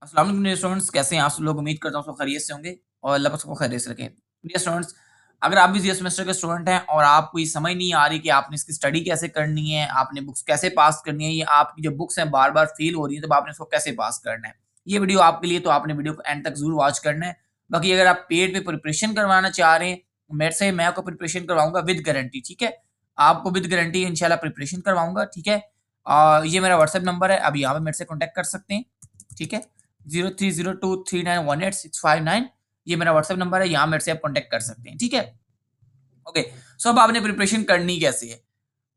अस्सलाम वालेकुम dear students, कैसे हैं आप सब लोग। उम्मीद करता हूँ सब खैरियत से होंगे और अल्लाह पाक सबको खैरियत से रखे। डियर स्टूडेंट्स, अगर आप भी जीएस सेमेस्टर के स्टूडेंट हैं और आपको ये समझ नहीं आ रही कि आपने इसकी स्टडी कैसे करनी है, आपने बुक्स कैसे पास करनी है, या आपकी जो बुक्स हैं बार-बार फेल हो रही हैं, तो आपने इसको कैसे पास करना है। ये वीडियो आपके लिए, तो आपने वीडियो को एंड तक ज़रूर वॉच करना है। बाकी अगर आप पेड पे प्रिपरेशन करवाना चाह रहे हैं, मेरे से मैं आपको प्रिपरेशन करवाऊँगा विद गारंटी, ठीक है? आपको विद गारंटी इंशाल्लाह प्रिपरेशन करवाऊँगा, ठीक है? ये मेरा व्हाट्सएप नंबर है, आप यहाँ पे मेरे से कॉन्टैक्ट कर सकते हैं, ठीक है? 0302391869 ये मेरा व्हाट्सएप नंबर है, यहाँ मेरे से आप कॉन्टैक्ट कर सकते हैं, ठीक है? ओके, सो अब आपने प्रिपरेशन करनी कैसे है?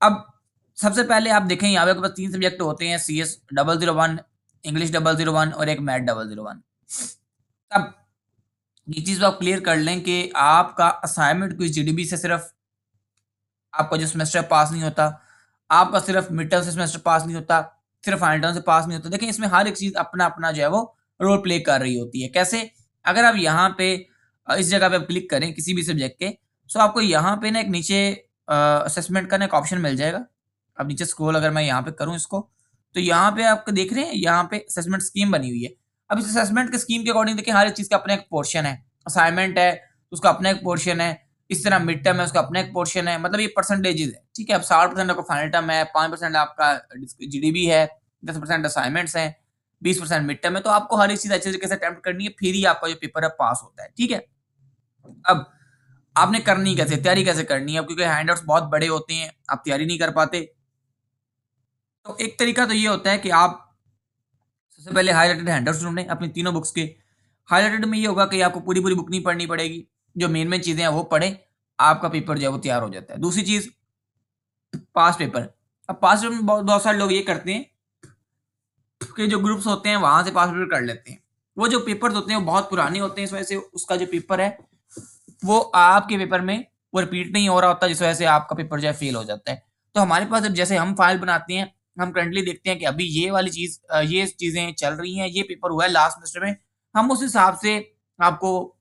अब सबसे पहले आप देखें, यहाँ पे आपके पास 3 सब्जेक्ट होते हैं, सीएस 001, इंग्लिश 001 और एक मैथ 001। अब ये चीज़ आप क्लियर कर लें कि आपका असाइनमेंट क्विज़ जीडीबी से सिर्फ आपका जो सेमेस्टर पास नहीं होता, आपका सिर्फ मिड टर्म से सेमेस्टर पास नहीं होता, सिर्फ फाइनल टर्म से पास नहीं होता। देखिए, इसमें हर एक चीज़ अपना-अपना जो है वो रोल प्ले कर रही होती है। कैसे? अगर आप यहाँ पे इस जगह पे आप क्लिक करें किसी भी सब्जेक्ट के, सो आपको यहाँ पे ना एक नीचे असेसमेंट का ना एक ऑप्शन मिल जाएगा। अब नीचे स्क्रॉल अगर मैं यहाँ पे करूँ इसको, तो यहाँ पे आप देख रहे हैं, यहाँ पे असेसमेंट स्कीम बनी हुई है। अब इस असेसमेंट के स्कीम के अकॉर्डिंग देखिए, हर एक चीज़ का अपना एक पोर्शन है। असाइनमेंट है, उसका अपना एक पोर्शन है। इस तरह मिड टर्म है, उसका अपना एक पोर्शन है। मतलब ये परसेंटेजेस है, ठीक है? अब 60% आपका फाइनल टर्म है, 5% आपका जीडीबी है, 10% असाइनमेंट्स हैं, 20% मिड टर्म है। तो आपको हर एक चीज़ अच्छे तरीके से अटेम्प्ट करनी है, फिर ही आपका जो पेपर है पास होता है, ठीक है? अब आपने करनी कैसे, तैयारी कैसे करनी है? अब क्योंकि हैंडआउट्स बहुत बड़े होते हैं, आप तैयारी नहीं कर पाते, तो एक तरीका तो ये होता है कि आप सबसे पहले हाइलाइटेड हैंडआउट्स ढूंढें अपनी तीनों बुक्स के। हाइलाइटेड में ये होगा कि आपको पूरी-पूरी बुक नहीं पढ़नी पड़ेगी, जो मेन-मेन चीज़ें हैं वो पढ़ें, आपका पेपर जो है वो तैयार हो जाता है। दूसरी चीज़, पास्ट पेपर। अब पास्ट पेपर में बहुत बहुत सारे लोग ये करते हैं कि जो ग्रुप्स होते हैं वहाँ से पास्ट पेपर कर लेते हैं। वो जो पेपर्स होते हैं वो बहुत पुराने होते हैं, इस वजह से उसका जो पेपर है वो आपके पेपर में वो रिपीट नहीं हो रहा होता, जिस वजह से आपका पेपर जो है फेल हो जाता है। तो हमारे पास अब जैसे हम फाइल बनाते हैं, हम करंटली देखते हैं कि अभी ये वाली चीज़ ये चीज़ें चल रही हैं, ये पेपर हुआ है लास्ट सेमेस्टर में, हम उस हिसाब से आपको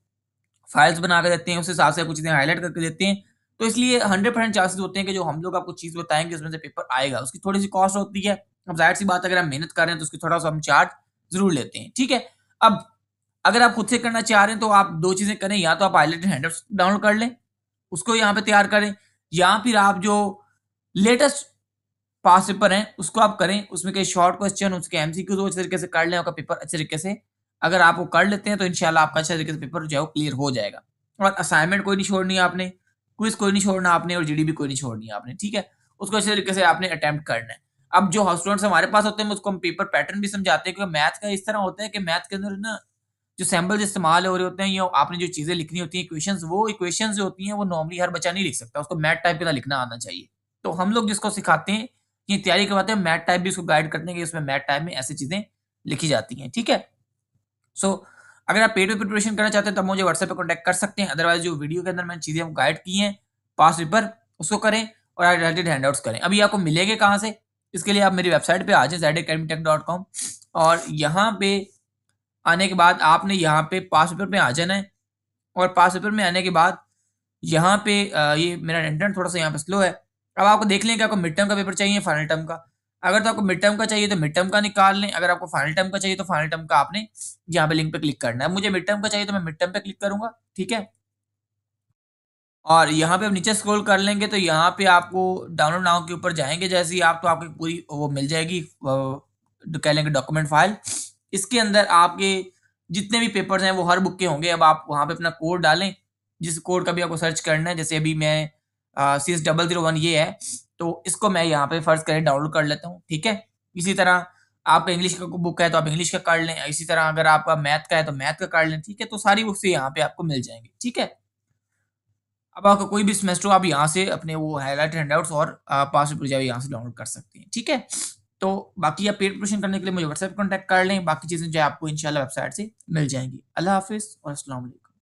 फाइल्स बना के देते हैं, उस हिसाब से कुछ चीज़ें हाइलाइट करके देते हैं। तो इसलिए 100% चांसेस होते हैं कि जो हम लोग आपको चीज़ बताएँगे उसमें से पेपर आएगा। उसकी थोड़ी-सी कॉस्ट होती है। अब ज़ाहिर-सी बात है, अगर आप मेहनत कर रहे हैं तो उसकी थोड़ा-सा हम चार्ज ज़रूर लेते हैं, ठीक है? अब अगर आप खुद से करना चाह रहे हैं तो आप 2 चीज़ें करें, या तो आप हाइलाइटेड हैंडआउट्स डाउनलोड कर लें, उसको यहाँ पे तैयार करें, या फिर आप जो लेटेस्ट पास्ट पेपर हैं उसको आप करें, उसमें कई शॉर्ट क्वेश्चन, उसके एमसीक्यूज़ वो अच्छे तरीके से कर लें, आपका पेपर अच्छे तरीके से अगर आप वो कर लेते हैं तो इंशाल्लाह आपका अच्छे तरीके से पेपर जो है वो क्लियर हो जाएगा। और असाइनमेंट कोई नहीं छोड़नी है आपने, क्विज़ कोई नहीं छोड़ना आपने, और जीडीबी कोई नहीं छोड़नी है आपने, ठीक है? उसको अच्छे तरीके से आपने अटेम्प्ट करना है। अब जो स्टूडेंट्स हमारे पास होते हैं उसको हम पेपर पैटर्न भी समझाते हैं, क्योंकि मैथ का इस तरह होता है कि मैथ के अंदर ना जो सैंपल्स इस्तेमाल हो रहे होते हैं, या आपने जो चीज़ें लिखनी होती हैं, इक्वेशंस, वो इक्वेशंस जो होती हैं वो नॉर्मली हर बच्चा नहीं लिख सकता, उसको मैथ टाइप के अंदर लिखना आना चाहिए। तो हम लोग जिसको सिखाते हैं, ये तैयारी करवाते हैं, मैथ टाइप भी उसको गाइड करते हैं कि उसमें मैथ टाइप में ऐसी चीज़ें लिखी जाती हैं, ठीक है? सो अगर आप पेड पे प्रिपरेशन करना चाहते हैं तो आप मुझे व्हाट्सएप पे कॉन्टैक्ट कर सकते हैं। अदरवाइज़ जो वीडियो के अंदर मैंने चीज़ें गाइड की हैं, पास्ट पेपर उसको करें और हाइलाइटेड हैंडआउट्स करें। अभी आपको मिलेंगे कहाँ से? इसके लिए आप मेरी वेबसाइट पे आ जाएँ zyacademytech.com, और यहाँ पे आने के बाद आपने यहाँ पे पास्ट पेपर पे आ जाना है, और पास्ट पेपर में आने के बाद यहाँ पे ये मेरा इंटरनेट थोड़ा-सा यहाँ पे स्लो है। अब आपको देख लें कि आपको मिड टर्म का पेपर चाहिए या फाइनल टर्म का। अगर तो आपको मिड टर्म का चाहिए तो मिड टर्म का निकाल लें, अगर आपको फाइनल टर्म का चाहिए तो फाइनल टर्म का आपने यहाँ पे लिंक पे क्लिक करना है। अब मुझे मिड टर्म का चाहिए तो मैं मिड टर्म पे क्लिक करूँगा, ठीक है? और यहाँ पे आप नीचे स्क्रॉल कर लेंगे तो यहाँ पे आपको डाउनलोड नाउ के ऊपर जाएँगे जैसे ही आप, तो आपको पूरी वो मिल जाएगी, कह लेंगे डॉक्यूमेंट फाइल। इसके अंदर आपके जितने भी पेपर्स हैं वो हर बुक के होंगे। अब आप वहाँ पे अपना कोड डालें, जिस कोड का भी आपको सर्च करना है। जैसे अभी मैं CS 001 ये है, तो इसको मैं यहाँ पे फ़र्ज़ करें डाउनलोड कर लेता हूँ, ठीक है? इसी तरह आपका इंग्लिश का बुक है तो आप इंग्लिश का कर लें, इसी तरह अगर आपका मैथ का है तो मैथ का कर लें, ठीक है? तो सारी बुक्स यहाँ पे आपको मिल जाएँगी, ठीक है? अब आपका कोई भी सेमेस्टर हो, आप यहाँ से अपने वो हाइलाइट हैंडआउट्स और पास पेपर जो है यहाँ से डाउनलोड कर सकते हैं, ठीक है? तो बाकी आप पेड प्रिपरेशन करने के लिए मुझे व्हाट्सएप पे कॉन्टैक्ट कर लें, बाकी चीज़ें जो है आपको इंशाल्लाह वेबसाइट से मिल जाएँगी। अल्लाह हाफ़िज़ और अस्सलाम वालेकुम।